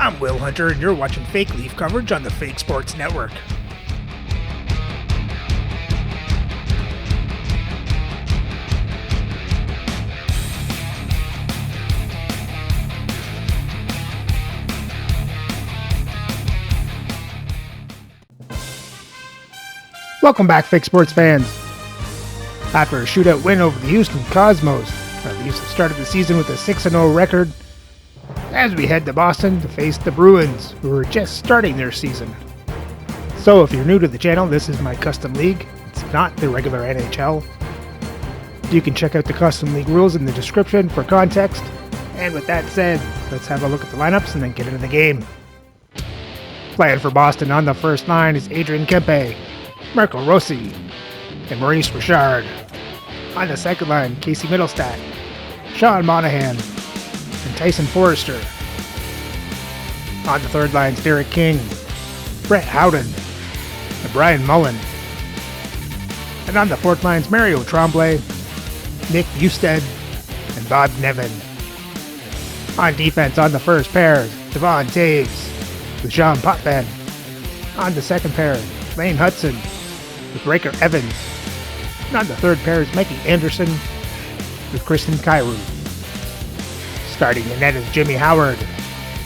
I'm Will Hunter, and you're watching Fake Leaf coverage on the Fake Sports Network. Welcome back, Fake Sports fans. After a shootout win over the Houston Cosmos, the Leafs have started the season with a 6-0 record as we head to Boston to face the Bruins, who are just starting their season. So if you're new to the channel, this is my custom league. It's not the regular NHL. You can check out the custom league rules in the description for context. And with that said, let's have a look at the lineups and then get into the game. Playing for Boston on the first line is Adrian Kempe, Marco Rossi, and Maurice Richard. On the second line, Casey Middlestat, Sean Monahan, and Tyson Forrester. On the third line is Derek King, Brett Howden, and Brian Mullen. And on the fourth line is Mario Tremblay, Nick Bustad, and Bob Nevin. On defense on the first pair is Devon Taves with Jean Potvin. On the second pair, Lane Hudson with Raker Evans. And on the third pair is Mikey Anderson with Kristen Kyrou. Starting the net is Jimmy Howard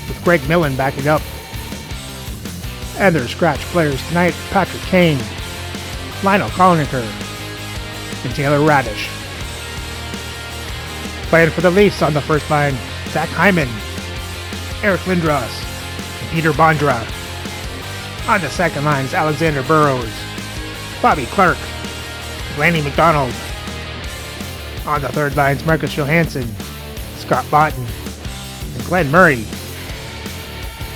with Greg Millen backing up. And their scratch players tonight, Patrick Kane, Lionel Colliniker, and Taylor Radish. Playing for the Leafs on the first line, Zach Hyman, Eric Lindros, and Peter Bondra. On the second line is Alexander Burrows, Bobby Clark, Lanny McDonald. On the third line is Marcus Johansson, Scott Lawton, and Glenn Murray.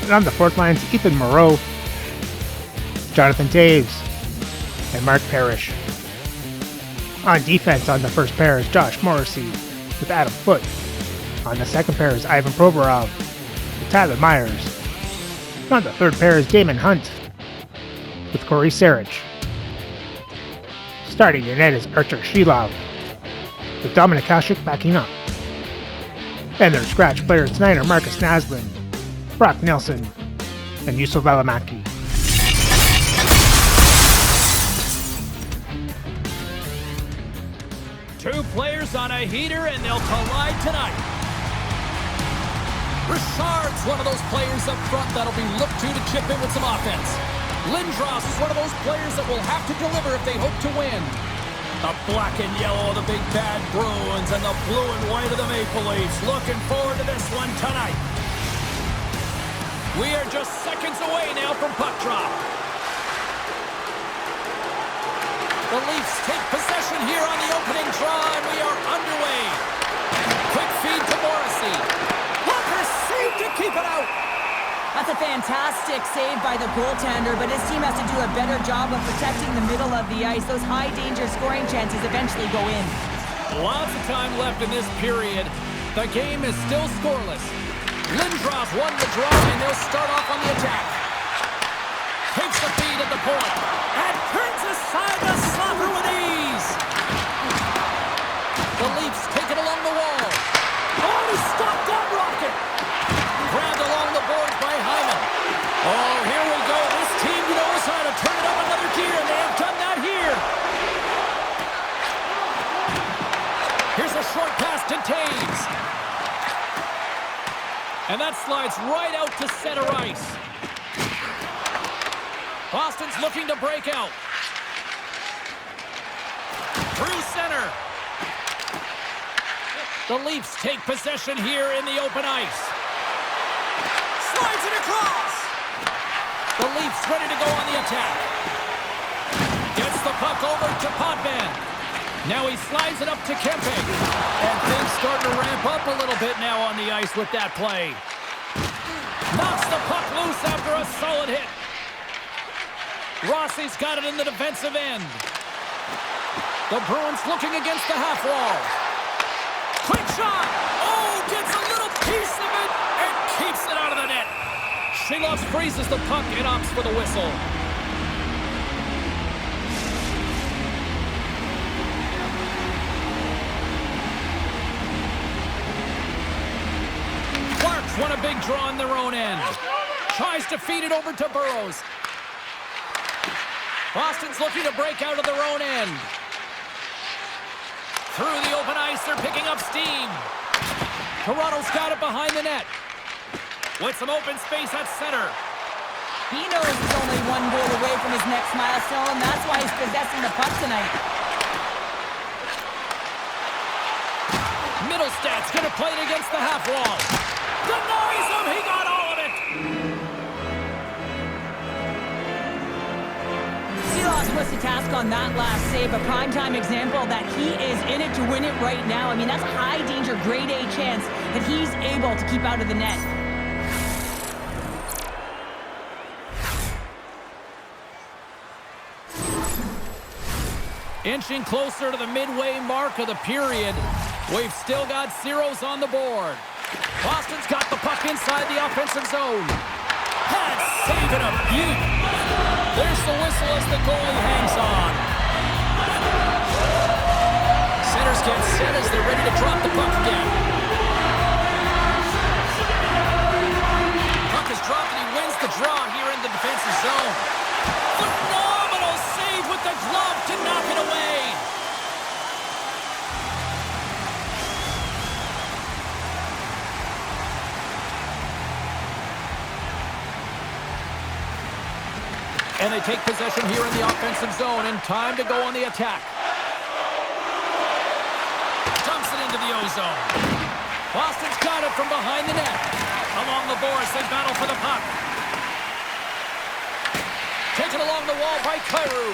And on the fourth line is Ethan Moreau, Jonathan Taves, and Mark Parrish. On defense on the first pair is Josh Morrissey with Adam Foote. On the second pair is Ivan Provorov with Tyler Myers. And on the third pair is Damon Hunt with Corey Sarich. Starting the net is Archer Shilov with Dominik Hasek backing up. And their scratch players tonight are Marcus Naslin, Brock Nelson, and Yusuf Alamaki. Two players on a heater and they'll collide tonight. Richard's one of those players up front that'll be looked to chip in with some offense. Lindros is one of those players that will have to deliver if they hope to win. The black and yellow of the big bad Bruins and the blue and white of the Maple Leafs. Looking forward to this one tonight. We are just seconds away now from puck drop. The Leafs take possession here on the opening draw, and we are underway. Quick feed to Morrissey. Walker saved to keep it out. That's a fantastic save by the goaltender, but his team has to do a better job of protecting the middle of the ice. Those high-danger scoring chances eventually go in. Lots of time left in this period. The game is still scoreless. Lindros won the draw, and they'll start off on the attack. Takes the feed at the point, and turns aside the slapper with ease. The Leafs take it along the wall. Oh, he stopped that rocket. Grabbed along the boards by Hyman. Oh, here we go. This team knows how to turn it up another gear, and they have done that here. Here's a short pass to Taves. And that slides right out to center ice. Boston's looking to break out. Through center. The Leafs take possession here in the open ice. Slides it across. The Leafs ready to go on the attack. Gets the puck over to Potvin. Now he slides it up to Kempe. And things start to ramp up a little bit now on the ice with that play. Knocks the puck loose after a solid hit. Rossi's got it in the defensive end. The Bruins looking against the half wall. Quick shot! Oh, gets a little piece of it and keeps it out of the net. Shilov freezes the puck and opts for the whistle. Clark's won a big draw on their own end. Tries to feed it over to Burrows. Boston's looking to break out of their own end. Through the open ice, they're picking up steam. Toronto's got it behind the net. With some open space at center. He knows he's only one goal away from his next milestone. That's why he's possessing the puck tonight. Middlestad's going to play it against the half wall. Denies him. He got all of it. Seahawks was the task on that last save. A primetime example that he is in it to win it right now. I mean, that's a high-danger, grade A chance that he's able to keep out of the net. Inching closer to the midway mark of the period. We've still got zeros on the board. Boston's got the puck inside the offensive zone. Had saving a beaut. There's the whistle as the goalie hangs on. Centers get set as they're ready to drop the puck again. Puck is dropped and he wins the draw here in the defensive zone. Phenomenal save with the glove to knock it away. And they take possession here in the offensive zone, and time to go on the attack. Dumps it into the O-zone. Boston's got it from behind the net. Along the boards, they battle for the puck. Taken along the wall by Kyrou.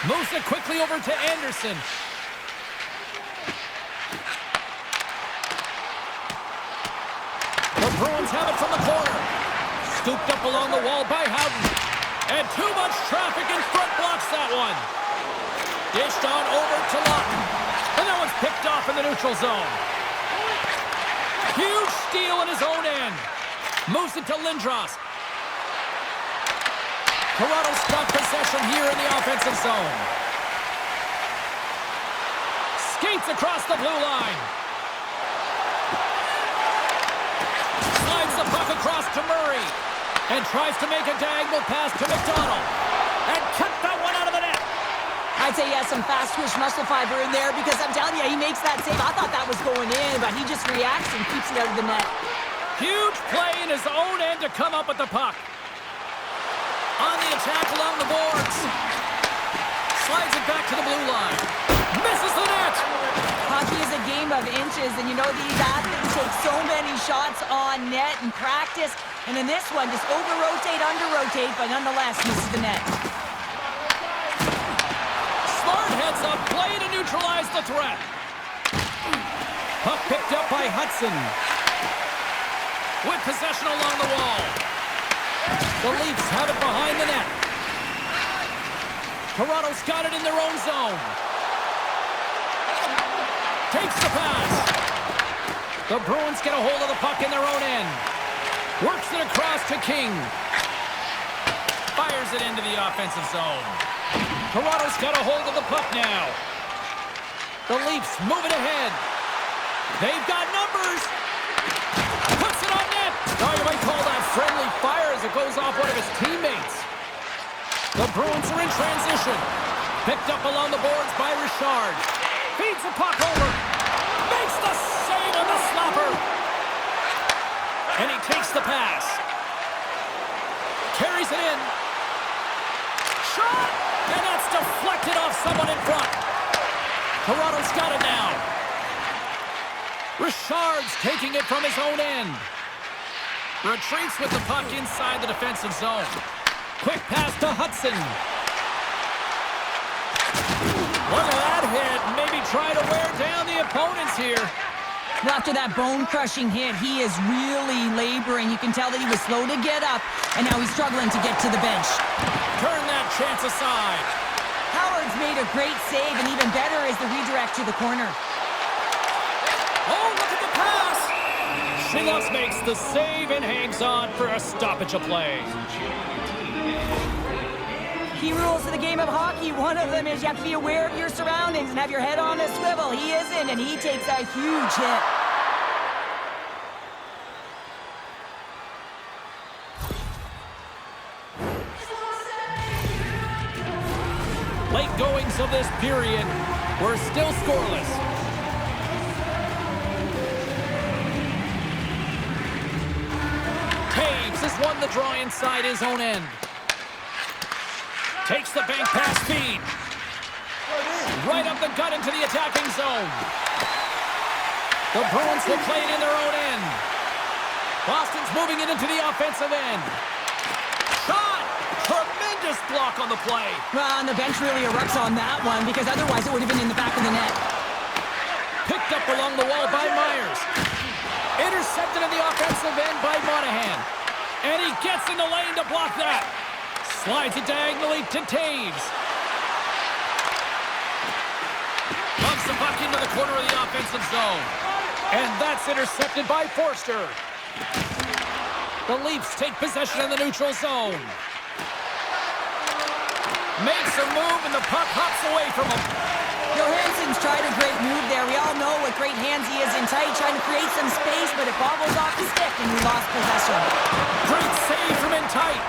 Moves it quickly over to Anderson. The Bruins have it from the corner. Scooped up along the wall by Howden. And too much traffic in front blocks that one. Dished on over to Lawton. And that one's picked off in the neutral zone. Huge steal in his own end. Moves it to Lindros. Toronto's got possession here in the offensive zone. Skates across the blue line. Slides the puck across to Murray. And tries to make a diagonal pass to McDonald. And kept that one out of the net. I'd say he has some fast twitch muscle fiber in there because I'm telling you, he makes that save. I thought that was going in, but he just reacts and keeps it out of the net. Huge play in his own end to come up with the puck. On the attack along the boards. Slides it back to the blue line. Misses the net. Hockey is a game of inches, and you know these athletes take so many shots on net in practice. And in this one, just over-rotate, under-rotate, but nonetheless misses the net. Smart heads up, play to neutralize the threat. Puck picked up by Hudson. With possession along the wall. The Leafs have it behind the net. Toronto's got it in their own zone. Takes the pass. The Bruins get a hold of the puck in their own end. Works it across to King. Fires it into the offensive zone. Toronto's got a hold of the puck now. The Leafs move it ahead. They've got numbers. Puts it on net. Oh, you might call that friendly fire as it goes off one of his teammates. The Bruins are in transition. Picked up along the boards by Richard. Feeds the puck over. Makes the save on the slapper. And he takes the pass. Carries it in. Shot! And that's deflected off someone in front. Toronto's got it now. Richard's taking it from his own end. Retreats with the puck inside the defensive zone. Quick pass to Hudson. Look at that hit. Maybe try to wear down the opponents here. After that bone-crushing hit, he is really laboring. You can tell that he was slow to get up, and now he's struggling to get to the bench. Turn that chance aside. Howard's made a great save, and even better is the redirect to the corner. Oh, look at the pass! Schillos makes the save and hangs on for a stoppage of play. Key rules of the game of hockey. One of them is you have to be aware of your surroundings and have your head on a swivel. He isn't, and he takes a huge hit. Late goings of this period. We're still scoreless. Taves has won the draw inside his own end. Takes the bank pass feed. Right up the gut into the attacking zone. The Bruins will play it in their own end. Boston's moving it into the offensive end. Shot! Tremendous block on the play. Well, and the bench really erupts on that one because otherwise it would have been in the back of the net. Picked up along the wall by Myers. Intercepted in the offensive end by Monahan. And he gets in the lane to block that. Slides it diagonally to Taves. Pumps the puck into the corner of the offensive zone. And that's intercepted by Forster. The Leafs take possession in the neutral zone. Makes a move and the puck hops away from him. Johansson's tried a great move there. We all know what great hands he is in tight, trying to create some space, but it bobbles off the stick and we lost possession. Great save from in tight.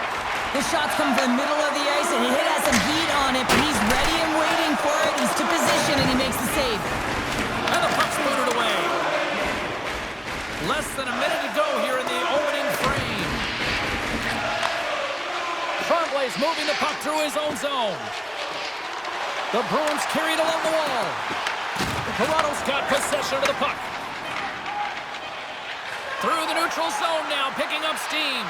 His shots come from the middle of the ice and he has some heat on it, but he's ready and waiting for it. He's to position and he makes the save. And the puck's booted away. Less than a minute to go here in the opening frame. Tremblay's moving the puck through his own zone. The Bruins carry it along the wall. Toronto's got possession of the puck. Through the neutral zone now, picking up steam.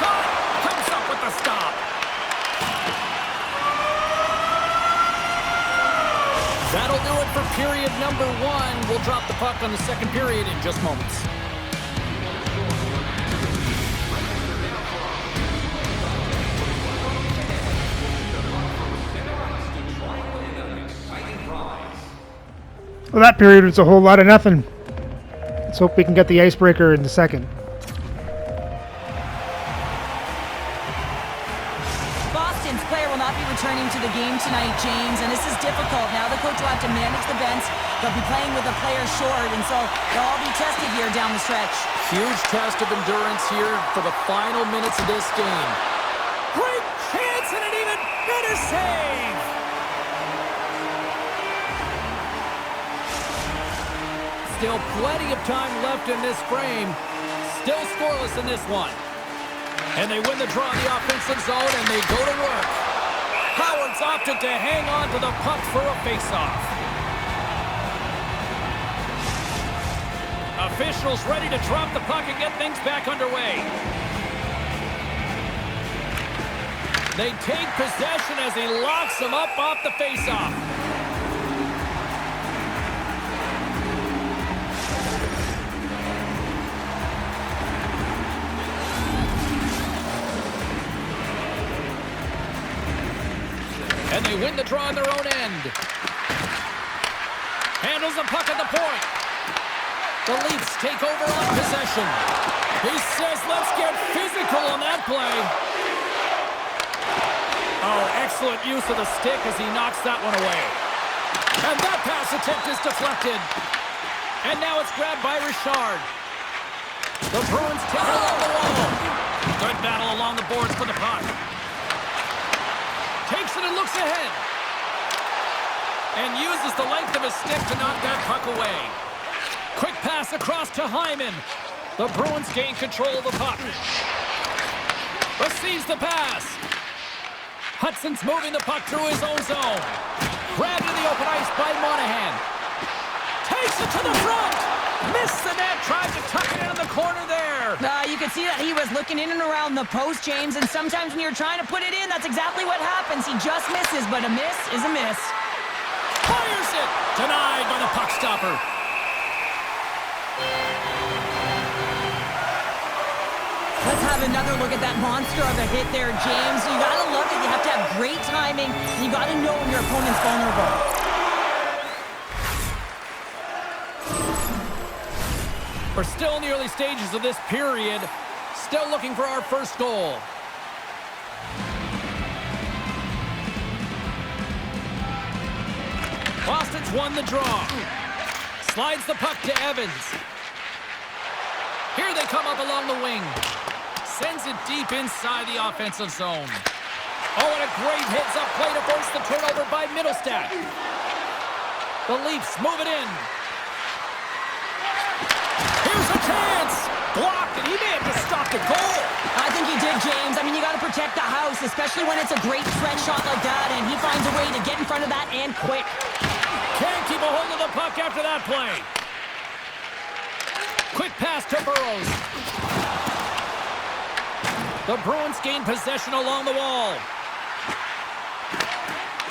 Shot! Comes up with the stop. That'll do it for period number 1. We'll drop the puck on the second period in just moments. Well, that period was a whole lot of nothing. Let's hope we can get the icebreaker in the second. Boston's player will not be returning to the game tonight, James, and this is difficult. Now the coach will have to manage the bench. They'll be playing with a player short, and so they'll all be tested here down the stretch. Huge test of endurance here for the final minutes of this game. Great chance and an even better save! Still plenty of time left in this frame. Still scoreless in this one. And they win the draw in the offensive zone, and they go to work. Howard's opted to hang on to the puck for a faceoff. Officials ready to drop the puck and get things back underway. They take possession as he locks him up off the faceoff. And they win the draw on their own end. Handles the puck at the point. The Leafs take over on possession. He says, let's get physical on that play. Oh, excellent use of the stick as he knocks that one away. And that pass attempt is deflected. And now it's grabbed by Richard. The Bruins take it along the wall. Good battle along the boards for the puck. Takes it and looks ahead. And uses the length of his stick to knock that puck away. Quick pass across to Hyman. The Bruins gain control of the puck. Receives the pass. Hudson's moving the puck through his own zone. Grabbed in the open ice by Monahan. Takes it to the front. Missed the net. Tried to tuck it in the corner there. You can see that he was looking in and around the post, James, and sometimes when you're trying to put it in, that's exactly what happens. He just misses, but a miss is a miss. Fires it. Denied by the puck stopper. Let's have another look at that monster of a hit there, James. You gotta love it. You have to have great timing. You gotta know when your opponent's vulnerable. We're still in the early stages of this period. Still looking for our first goal. Boston's won the draw. Slides the puck to Evans. Here they come up along the wing. Sends it deep inside the offensive zone. Oh, and a great heads-up play to force the turnover by Middlestat. The Leafs move it in. Here's a chance. Blocked, and he may have just stopped a goal. I think he did, James. I mean, you got to protect the house, especially when it's a great threat shot like that, and he finds a way to get in front of that and quick. Can't keep a hold of the puck after that play. Quick pass to Burrows. The Bruins gain possession along the wall.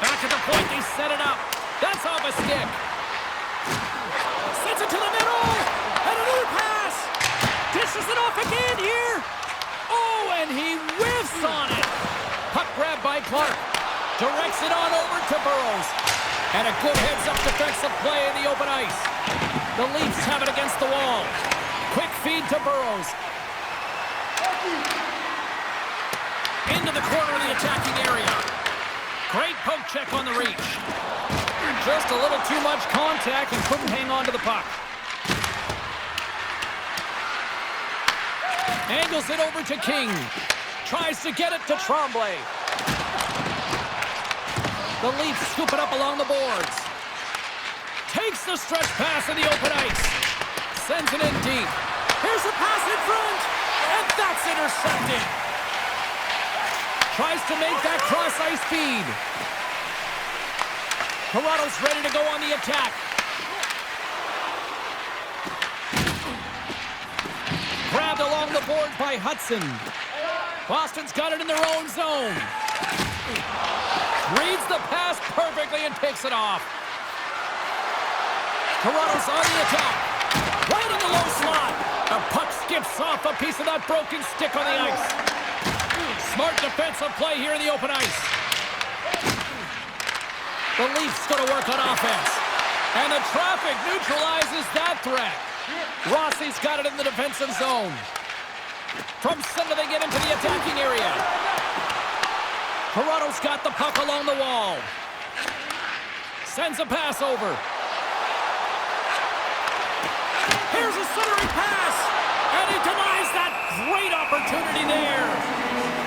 Back at the point, they set it up. That's off a stick. Sends it to the middle. And another pass. Dishes it off again here. Oh, and he whiffs on it. Puck grab by Clark. Directs it on over to Burrows. And a good heads-up defensive play in the open ice. The Leafs have it against the wall. Quick feed to Burrows. Into the corner of the attacking area. Great poke check on the reach. Just a little too much contact and couldn't hang on to the puck. Angles it over to King. Tries to get it to Tremblay. The Leafs scoop it up along the boards. Takes the stretch pass in the open ice. Sends it in deep. Here's a pass in front. And that's intercepted. Tries to make that cross-ice feed. Toronto's ready to go on the attack. Grabbed along the board by Hudson. Boston's got it in their own zone. Reads the pass perfectly and takes it off. Toronto's on the attack. Right in the low slot. A puck skips off a piece of that broken stick on the ice. Smart defensive play here in the open ice. The Leafs going to work on offense. And the traffic neutralizes that threat. Rossi's got it in the defensive zone. From center they get into the attacking area. Toronto's got the puck along the wall. Sends a pass over. Here's a centering pass. And he denies that great opportunity there.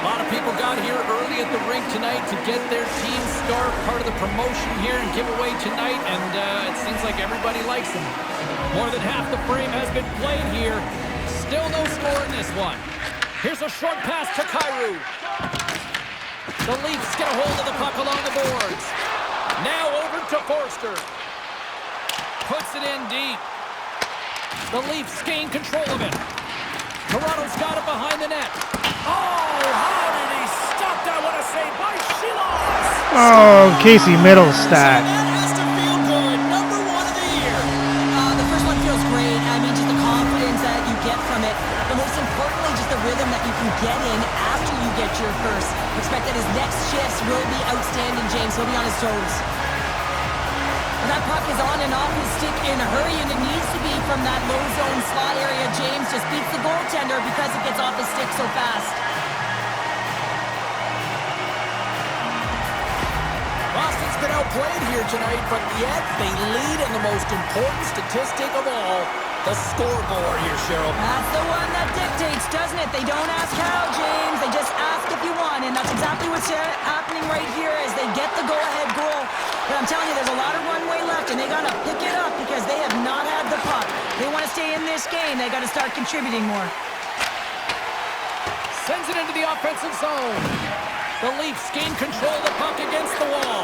A lot of people got here early at the rink tonight to get their team star part of the promotion here and giveaway tonight, and it seems like everybody likes him. More than half the frame has been played here. Still no score in this one. Here's a short pass to Kyrou. The Leafs get a hold of the puck along the boards. Now over to Forster. Puts it in deep. The Leafs gain control of it. Toronto's got it behind the net. Oh, how did he stop that? What a save by Shilos! Oh, Casey Middlestat. That has to feel good. Number 1 of the year. The first one feels great. I mean, just the confidence that you get from it. But most importantly, just the rhythm that you can get in after you get your first. Expect that his next shifts will be outstanding, James. He'll be on his toes. And that puck is on and off his stick in a hurry, and it needs to be from that low zone slot area. James just beats the goaltender because it gets off his stick so fast. Boston's been outplayed here tonight, but yet they lead in the most important statistic of all, the scoreboard here, Cheryl. That's the one that dictates, doesn't it? They don't ask how, James. They just ask if you want, and that's exactly what's happening right here as they get the go-ahead goal. But I'm telling you, there's a lot of runway left, and they got to pick it up because they have not had the puck. They want to stay in this game. They got to start contributing more. Sends it into the offensive zone. The Leafs gain control of the puck against the wall.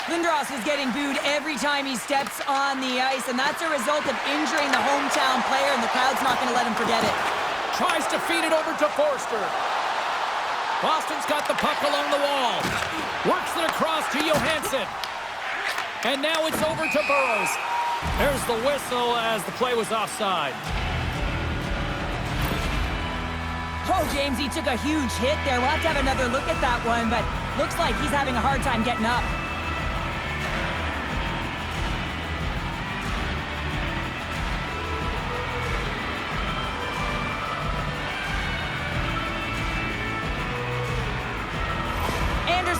Lindros is getting booed every time he steps on the ice, and that's a result of injuring the hometown player, and the crowd's not going to let him forget it. Tries to feed it over to Forster. Boston's got the puck along the wall. Works it across to Johansson. And now it's over to Burrows. There's the whistle as the play was offside. Oh, James, he took a huge hit there. We'll have to have another look at that one, but looks like he's having a hard time getting up.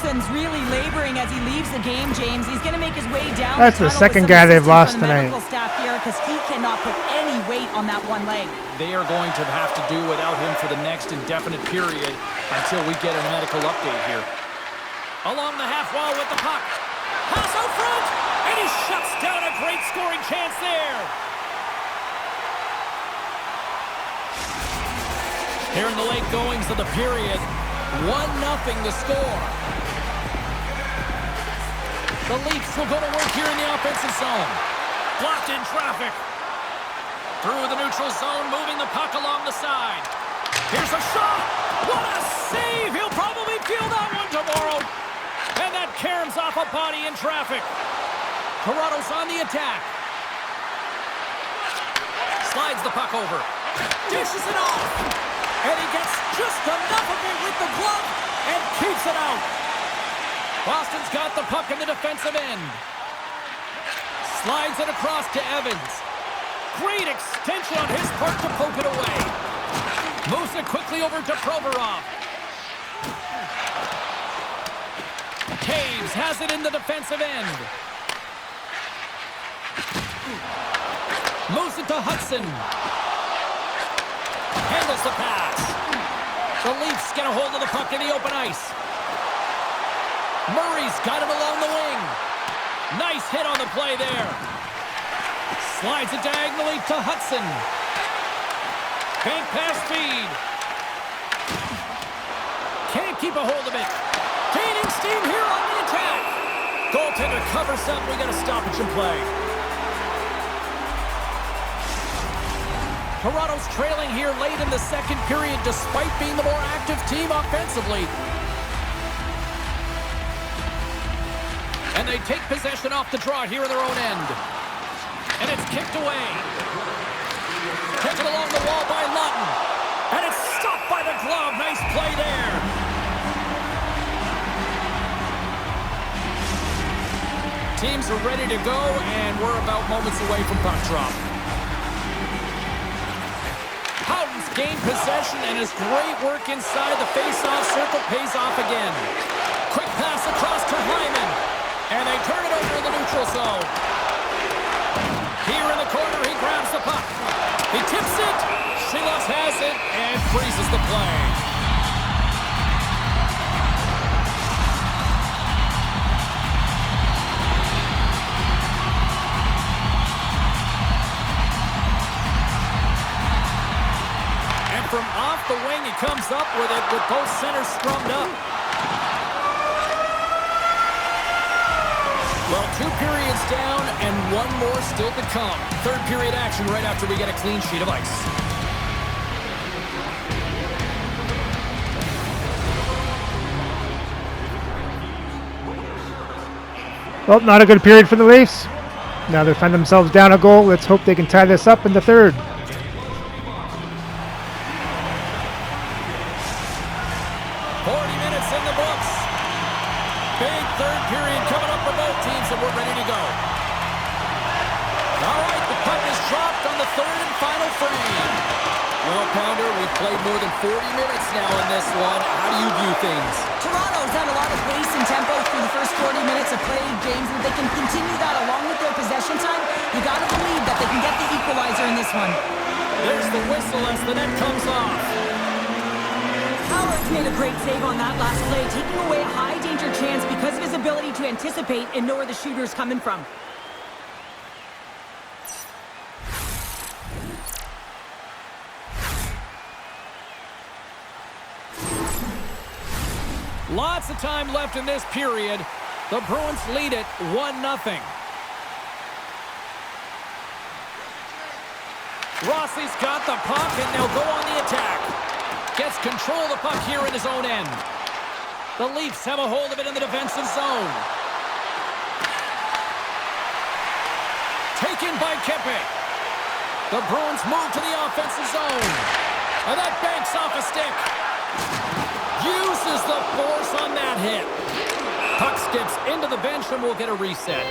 Boston's really laboring as he leaves the game, James. He's going to make his way down. That's the second guy they've lost tonight. Staff here because he cannot put any weight on that one leg. They are going to have to do without him for the next indefinite period until we get a medical update here. Along the half wall with the puck. Pass out front, and he shuts down a great scoring chance there. Here in the late goings of the period, 1-0 the score. The Leafs will go to work here in the offensive zone. Blocked in traffic. Through the neutral zone, moving the puck along the side. Here's a shot. What a save. He'll probably feel that one tomorrow. And that caroms off a body in traffic. Toronto's on the attack. Slides the puck over. Dishes it off. And he gets just enough of it with the glove and keeps it out. Boston's got the puck in the defensive end. Slides it across to Evans. Great extension on his part to poke it away. Moves it quickly over to Provorov. Taves has it in the defensive end. Moves it to Hudson. Handles the pass. The Leafs get a hold of the puck in the open ice. Murray's got it along the wing. Nice hit on the play there. Slides it diagonally to Hudson. Bank pass feed. Can't keep a hold of it. Gaining steam here on the attack. Goaltender covers up. We got a stoppage in play. Toronto's trailing here late in the second period despite being the more active team offensively. And they take possession off the draw here in their own end. And it's kicked away. Taken along the wall by Lutton. And it's stopped by the glove. Nice play there. Teams are ready to go, and we're about moments away from puck drop. Houghton's gained possession, and his great work inside the face-off circle pays off again. Quick pass across to Hyman, and they turn it over in the neutral zone. Here in the corner, he grabs the puck. He tips it. Silas has it and freezes the play. From off the wing, he comes up with it with both centers strummed up. Well, 2 periods down and 1 more still to come. Third period action right after we get a clean sheet of ice. Well, not a good period for the Leafs. Now they find themselves down a goal. Let's hope they can tie this up in the third. 40 minutes in the books. Big third period coming up for both teams, and we're ready to go. All right, the puck is dropped on the third and final frame. Well, Pounder, we've played more than 40 minutes now in this one. How do you view things? Toronto's had a lot of pace and tempo through the first 40 minutes of play, James, and if they can continue that along with their possession time, you got to believe that they can get the equalizer in this one. There's the whistle as the net comes off. Howard's made a great save on that last play, taking away a high-danger chance because of his ability to anticipate and know where the shooter's coming from. Lots of time left in this period. The Bruins lead it 1-0. Rossi's got the puck, and they'll go on the attack. Gets control of the puck here in his own end. The Leafs have a hold of it in the defensive zone. Taken by Kempe. The Bruins move to the offensive zone. And that banks off a stick. Uses the force on that hit. Puck skips into the bench and we'll get a reset.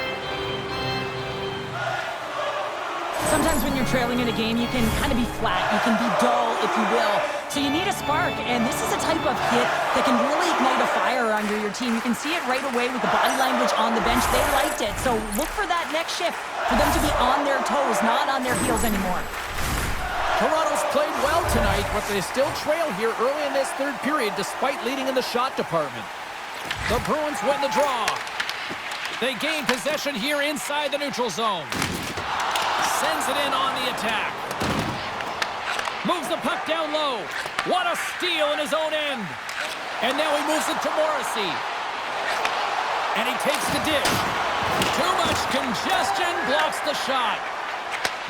Some sometimes when you're trailing in a game, you can kind of be flat. You can be dull, if you will. So you need a spark, and this is a type of hit that can really ignite a fire under your team. You can see it right away with the body language on the bench. They liked it. So look for that next shift, for them to be on their toes, not on their heels anymore. Toronto's played well tonight, but they still trail here early in this third period despite leading in the shot department. The Bruins win the draw. They gain possession here inside the neutral zone. Sends it in on the attack. Moves the puck down low. What a steal in his own end. And now he moves it to Morrissey. And he takes the dish. Too much congestion, blocks the shot.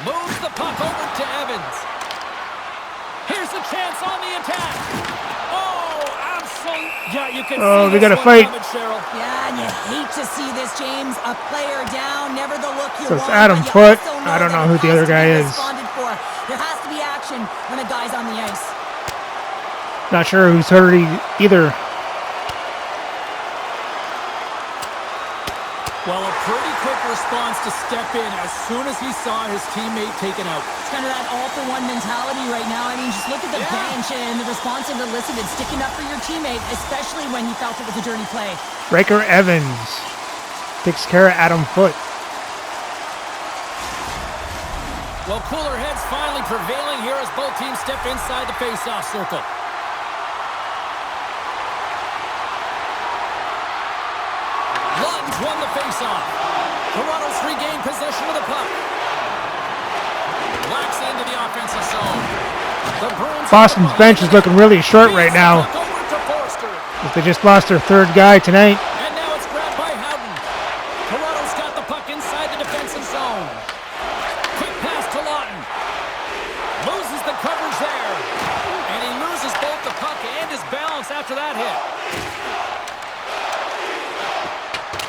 Moves the puck over to Evans. Here's a chance on the attack. Oh, absolutely. Yeah, you can see they gotta fight. Coming, Cheryl. Yeah, and you hate to see this, James. A player down, never the look you So want. it's Adam but you Foote. also know I don't that know who it the has other to guy be is. responded for. There has to be action when a guy's on the ice. Not sure who's hurt either. Well, a pretty quick response to step in as soon as he saw his teammate taken out. It's kind of that all-for-one mentality right now. I mean, just look at the bench and the response it elicited, sticking up for your teammate, especially when you felt it was a dirty play. Raker Evans takes care of Adam Foote. Well, cooler heads finally prevailing here as both teams step inside the face-off circle. Lunge won the face-off. Toronto's regained possession of the puck. Whacks into the offensive zone. The Bruins. Boston's bench is looking really short right now. Over to Forster. They just lost their third guy tonight. And now it's grabbed by Howden. Toronto's got the puck inside the defensive zone. Quick pass to Lawton. Loses the coverage there. And he loses both the puck and his balance after that hit.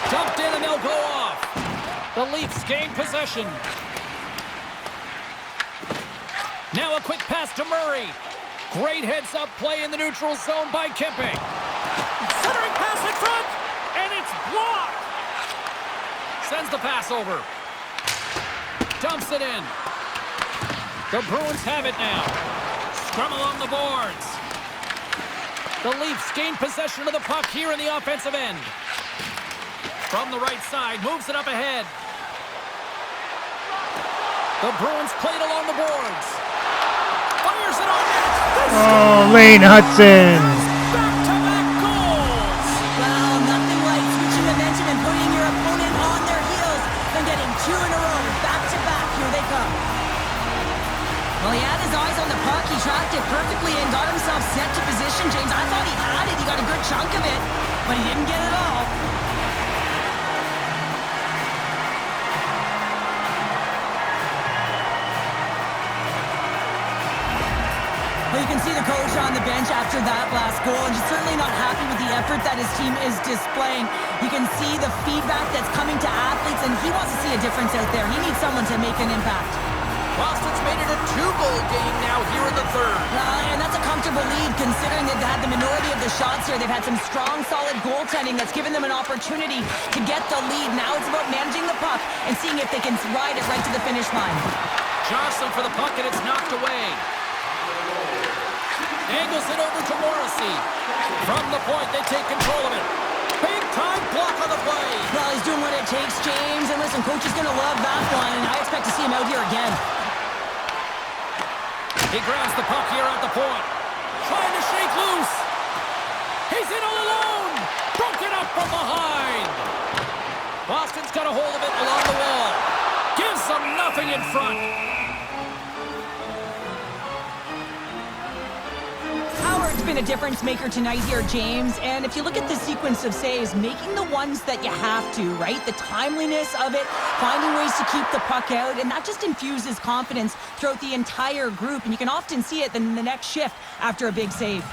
Dumped in and they'll go off. The Leafs gain possession. Now a quick pass to Murray. Great heads-up play in the neutral zone by Kimping. Centering pass in front, and it's blocked. Sends the pass over. Dumps it in. The Bruins have it now. Scrum along the boards. The Leafs gain possession of the puck here in the offensive end. From the right side, moves it up ahead. The Bruins played along the boards. Fires it on net. Oh, Lane Hudson. Back-to-back goals. Well, nothing like switching momentum and putting your opponent on their heels than getting two in a row. Back-to-back, here they come. Well, he had his eyes on the puck. He tracked it perfectly and got himself set to position, James. I thought he had it. He got a good chunk of it, but he didn't get it all. Well, you can see the coach on the bench after that last goal, and he's certainly not happy with the effort that his team is displaying. You can see the feedback that's coming to athletes, and he wants to see a difference out there. He needs someone to make an impact. Boston's made it a 2-goal game now here in the third. And that's a comfortable lead considering they've had the minority of the shots here. They've had some strong, solid goaltending that's given them an opportunity to get the lead. Now it's about managing the puck and seeing if they can ride it right to the finish line. Johnson for the puck, and it's knocked away. Angles it over to Morrissey. From the point, they take control of it. Big time block on the play. Well, he's doing what it takes, James. And listen, coach is going to love that one. And I expect to see him out here again. He grabs the puck here at the point. Trying to shake loose. He's in all alone. Broken up from behind. Boston's got a hold of it along the wall. Gives them nothing in front. Howard's been a difference maker tonight here, James. And if you look at the sequence of saves, making the ones that you have to, right? The timeliness of it, finding ways to keep the puck out, and that just infuses confidence throughout the entire group. And you can often see it in the next shift after a big save.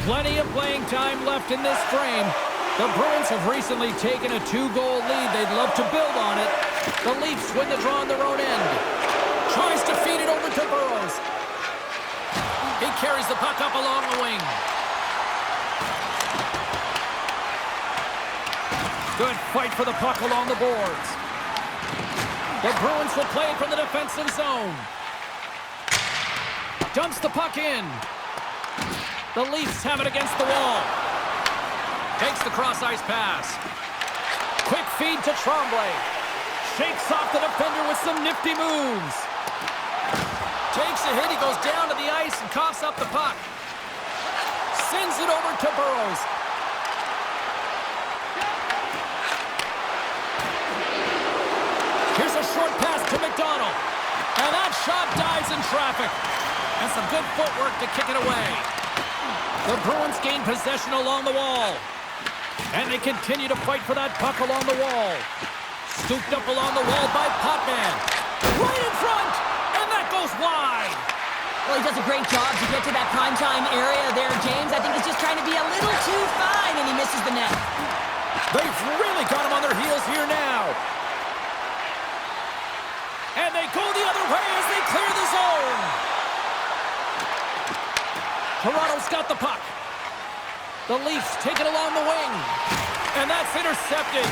Plenty of playing time left in this frame. The Bruins have recently taken a 2-goal lead. They'd love to build on it. The Leafs win the draw on their own end. Tries to feed it over to Burrows. He carries the puck up along the wing. Good fight for the puck along the boards. The Bruins will play it from the defensive zone. Dumps the puck in. The Leafs have it against the wall. Takes the cross-ice pass. Quick feed to Tremblay. Shakes off the defender with some nifty moves. Takes a hit. He goes down to the ice and coughs up the puck. Sends it over to Burrows. Here's a short pass to McDonald. And that shot dies in traffic. And some good footwork to kick it away. The Bruins gain possession along the wall. And they continue to fight for that puck along the wall. Scooped up along the wall by Potman. Right in front! And that goes wide! Well, he does a great job to get to that primetime area there, James. I think he's just trying to be a little too fine, and he misses the net. They've really got him on their heels here now. And they go the other way as they clear the zone. Toronto's got the puck. The Leafs take it along the wing. And that's intercepted.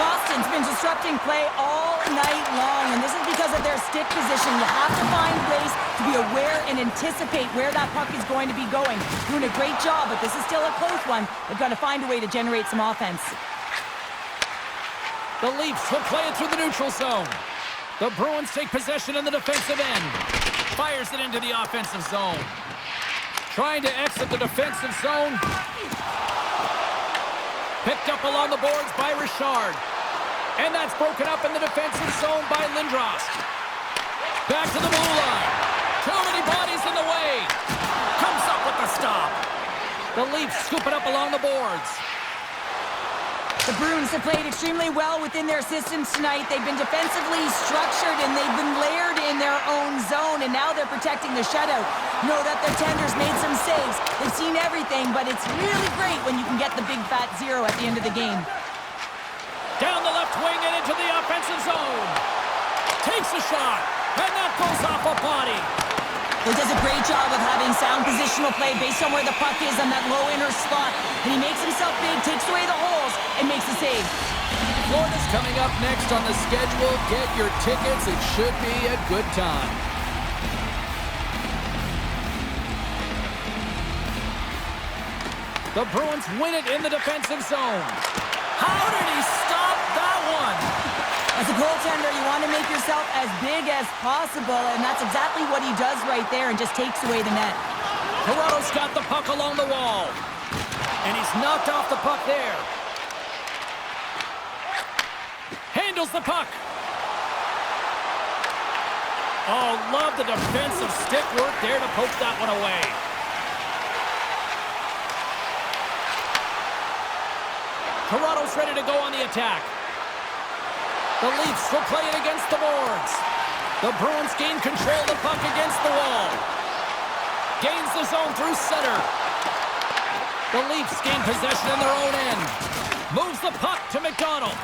Boston's been disrupting play all night long, and this is because of their stick position. You have to find ways to be aware and anticipate where that puck is going to be going. Doing a great job, but this is still a close one. They've got to find a way to generate some offense. The Leafs will play it through the neutral zone. The Bruins take possession in the defensive end. Fires it into the offensive zone. Trying to exit the defensive zone. Picked up along the boards by Richard. And that's broken up in the defensive zone by Lindros. Back to the blue line. Too many bodies in the way. Comes up with the stop. The Leafs scoop it up along the boards. The Bruins have played extremely well within their systems tonight. They've been defensively structured, and they've been layered in their own zone, and now they're protecting the shutout. Know that their tenders made some saves. They've seen everything, but it's really great when you can get the big fat zero at the end of the game. Down the left wing and into the offensive zone. Takes a shot, and that goes off a body. He does a great job of having sound positional play based on where the puck is on that low inner spot. And he makes himself big, takes away the holes, and makes a save. Florida's coming up next on the schedule. Get your tickets. It should be a good time. The Bruins win it in the defensive zone. How did he stop that one? As a goaltender, you want to make yourself as big as possible, and that's exactly what he does right there and just takes away the net. Toronto's got the puck along the wall. And he's knocked off the puck there. Handles the puck. Oh, love the defensive stick work there to poke that one away. Toronto's ready to go on the attack. The Leafs will play it against the boards. The Bruins gain control of the puck against the wall. Gains the zone through center. The Leafs gain possession in their own end. Moves the puck to McDonald.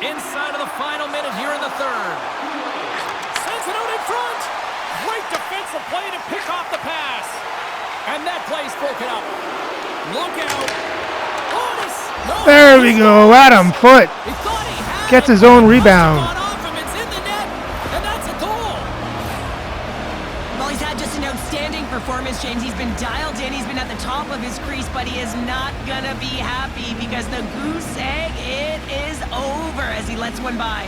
Inside of the final minute here in the third. Sends it out in front. Great defensive play to pick off the pass. And that play's broken up. Look out. There we go, Adam Foote gets his own rebound. Well, he's had just an outstanding performance, James. He's been dialed in, he's been at the top of his crease, but he is not gonna be happy because the goose egg, it is over as he lets one by.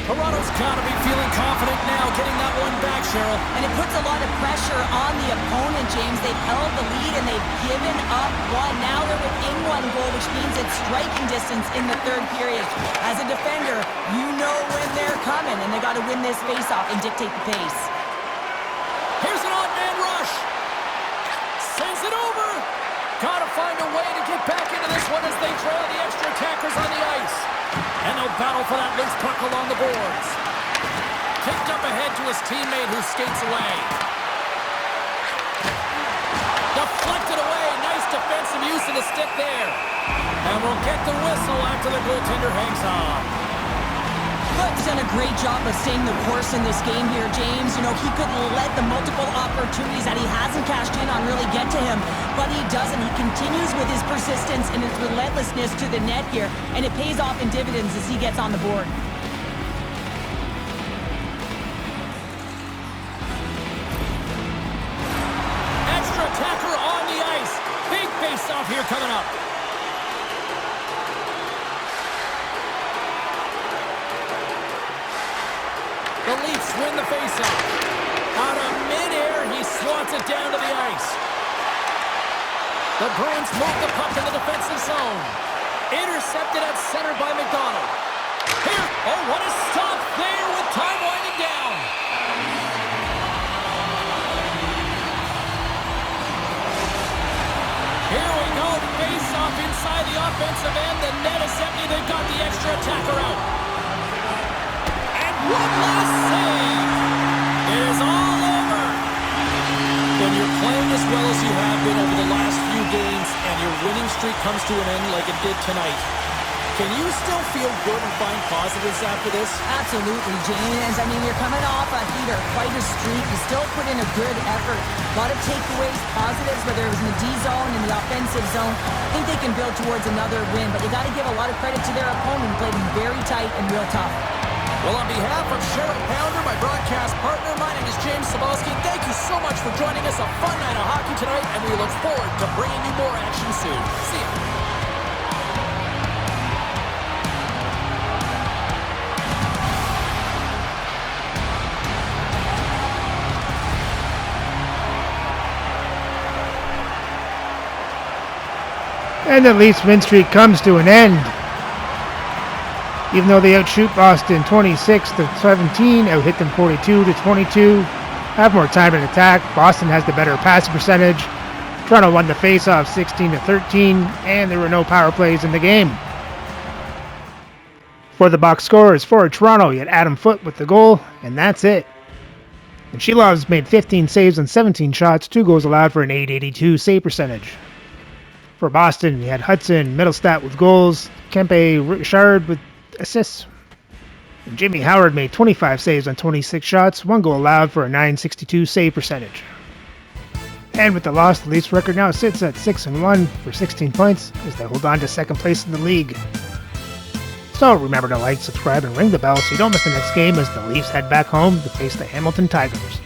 Toronto's got to be feeling confident now, getting that one back, Cheryl. And it puts a lot of pressure on the opponent, James. They've held the lead and they've given up one. Now they're within one goal, which means it's striking distance in the third period. As a defender, you know when they're coming, and they got to win this faceoff and dictate the pace. Here's an odd man rush. Sends it over. Got to find a way to get back into this one as they trail the extra attackers on the ice. And they'll battle for that loose puck along the boards. Kicked up ahead to his teammate who skates away. Deflected away. Nice defensive use of the stick there. And And we'll get the whistle after the goaltender hangs on. He's done a great job of staying the course in this game here, James. You know, he could let the multiple opportunities that he hasn't cashed in on really get to him, but he doesn't. He continues with his persistence and his relentlessness to the net here, and it pays off in dividends as he gets on the board. Extra attacker on the ice. Big face-off here coming up. The Leafs win the faceoff. Out of midair, he swats it down to the ice. The Bruins move the puck in the defensive zone. Intercepted at center by McDonald. Here, oh, what a stop there with time winding down. Here we go, face-off inside the offensive end. The net is empty. They've got the extra attacker out. One last save. It is all over. When you're playing as well as you have been over the last few games and your winning streak comes to an end like it did tonight, can you still feel good and find positives after this? Absolutely, James. I mean, you're coming off a heater, quite a streak. You still put in a good effort. A lot of takeaways, positives, whether it was in the D zone, in the offensive zone. I think they can build towards another win, but you got to give a lot of credit to their opponent. Played them very tight and real tough. Well, on behalf of Cheryl Pounder, my broadcast partner, my name is James Cebulski. Thank you so much for joining us. A fun night of hockey tonight, and we look forward to bringing you more action soon. See ya. And the Leafs win streak comes to an end. Even though they outshoot Boston 26-17, out-hit them 42-22, have more time in attack. Boston has the better passing percentage. Toronto won the face-off 16-13, and there were no power plays in the game. For the box scores for Toronto, you had Adam Foote with the goal, and that's it. And Shilov's made 15 saves on 17 shots, 2 goals allowed for an .882 save percentage. For Boston, you had Hudson, Middlestat with goals, Kempe Richard with assists. And Jimmy Howard made 25 saves on 26 shots, 1 goal allowed for a .962 save percentage. And with the loss, the Leafs record now sits at 6-1 for 16 points as they hold on to second place in the league. So remember to like, subscribe, and ring the bell so you don't miss the next game as the Leafs head back home to face the Hamilton Tigers.